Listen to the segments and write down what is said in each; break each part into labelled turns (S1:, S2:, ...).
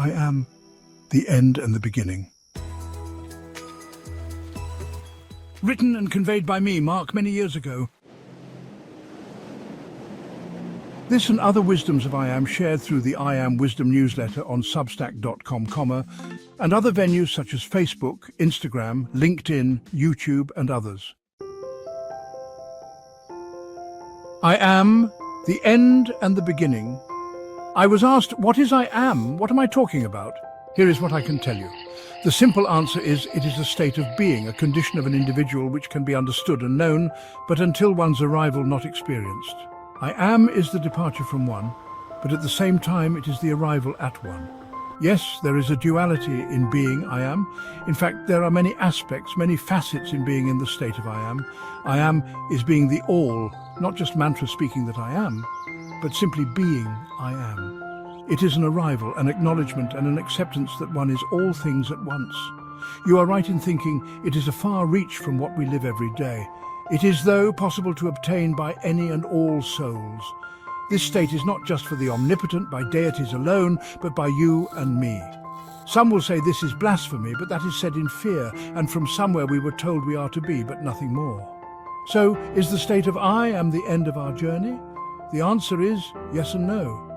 S1: I am the end and the beginning. Written and conveyed by me, Mark, many years ago. This and other wisdoms of I Am shared through the I Am Wisdom newsletter on substack.com, and other venues such as Facebook, Instagram, LinkedIn, YouTube, and others. I am the end and the beginning. I was asked, what is I am? What am I talking about? Here is what I can tell you. The simple answer is it is a state of being, a condition of an individual which can be understood and known, but until one's arrival not experienced. I am is the departure from one, but at the same time it is the arrival at one. Yes, there is a duality in being I am. In fact, there are many aspects, many facets in being in the state of I am. I am is being the all, not just mantra speaking that I am, but simply being I am. It is an arrival, an acknowledgement and an acceptance that one is all things at once. You are right in thinking it is a far reach from what we live every day. It is, though, possible to obtain by any and all souls. This state is not just for the omnipotent, by deities alone, but by you and me. Some will say this is blasphemy, but that is said in fear, and from somewhere we were told we are to be, but nothing more. So, is the state of I am the end of our journey? The answer is yes and no.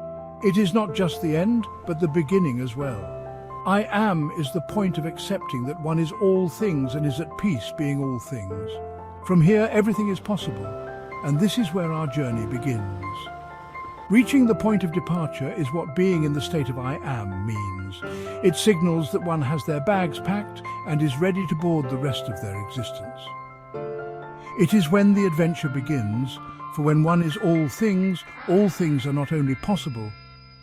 S1: It is not just the end, but the beginning as well. I am is the point of accepting that one is all things and is at peace being all things. From here, everything is possible, and this is where our journey begins. Reaching the point of departure is what being in the state of I am means. It signals that one has their bags packed and is ready to board the rest of their existence. It is when the adventure begins, for when one is all things are not only possible,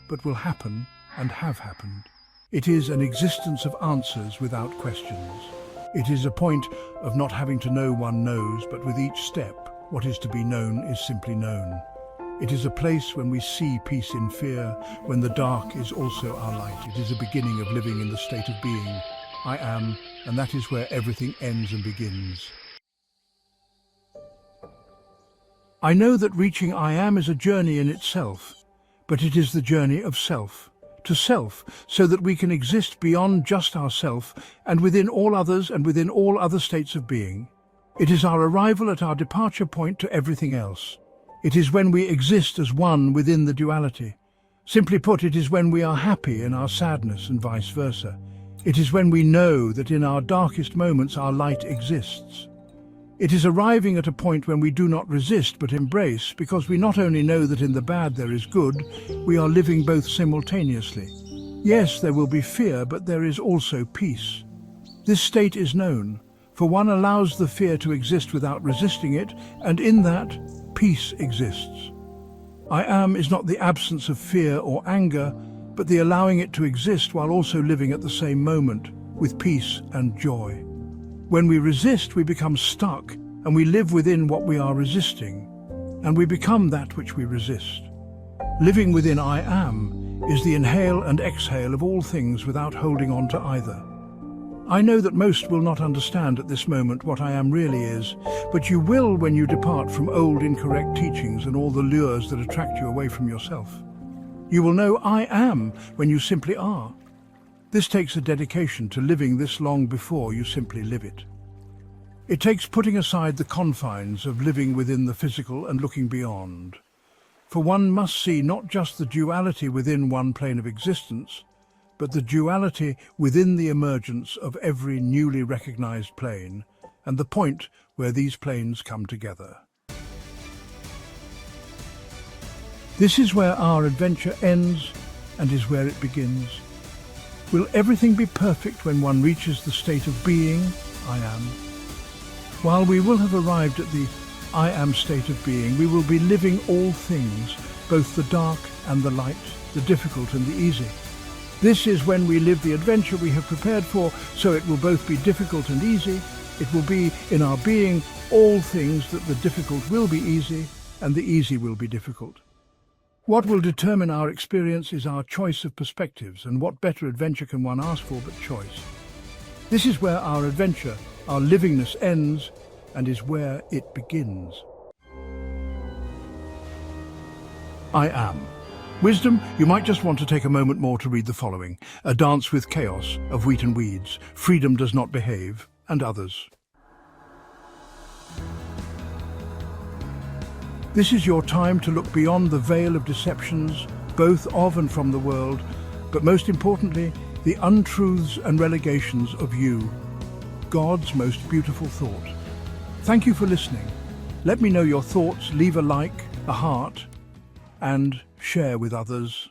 S1: but will happen and have happened. It is an existence of answers without questions. It is a point of not having to know one knows, but with each step, what is to be known is simply known. It is a place when we see peace in fear, when the dark is also our light. It is a beginning of living in the state of being. I am, and that is where everything ends and begins. I know that reaching I am is a journey in itself, but it is the journey of self, to self, so that we can exist beyond just ourself and within all others and within all other states of being. It is our arrival at our departure point to everything else. It is when we exist as one within the duality. Simply put, it is when we are happy in our sadness and vice versa. It is when we know that in our darkest moments our light exists. It is arriving at a point when we do not resist but embrace, because we not only know that in the bad there is good, we are living both simultaneously. Yes, there will be fear, but there is also peace. This state is known, for one allows the fear to exist without resisting it, and in that, peace exists. I am is not the absence of fear or anger, but the allowing it to exist while also living at the same moment, with peace and joy. When we resist, we become stuck, and we live within what we are resisting, and we become that which we resist. Living within I am is the inhale and exhale of all things without holding on to either. I know that most will not understand at this moment what I am really is, but you will when you depart from old incorrect teachings and all the lures that attract you away from yourself. You will know I am when you simply are. This takes a dedication to living this long before you simply live it. It takes putting aside the confines of living within the physical and looking beyond. For one must see not just the duality within one plane of existence, but the duality within the emergence of every newly recognized plane, and the point where these planes come together. This is where our adventure ends and is where it begins. Will everything be perfect when one reaches the state of being, I am? While we will have arrived at the I am state of being, we will be living all things, both the dark and the light, the difficult and the easy. This is when we live the adventure we have prepared for, so it will both be difficult and easy. It will be in our being all things that the difficult will be easy and the easy will be difficult. What will determine our experience is our choice of perspectives, and what better adventure can one ask for but choice? This is where our adventure, our livingness ends, and is where it begins. I am. Wisdom, you might just want to take a moment more to read the following: A Dance with Chaos, of Wheat and Weeds, Freedom Does Not Behave, and others. This is your time to look beyond the veil of deceptions, both of and from the world, but most importantly, the untruths and relegations of you, God's most beautiful thought. Thank you for listening. Let me know your thoughts, leave a like, a heart, and share with others.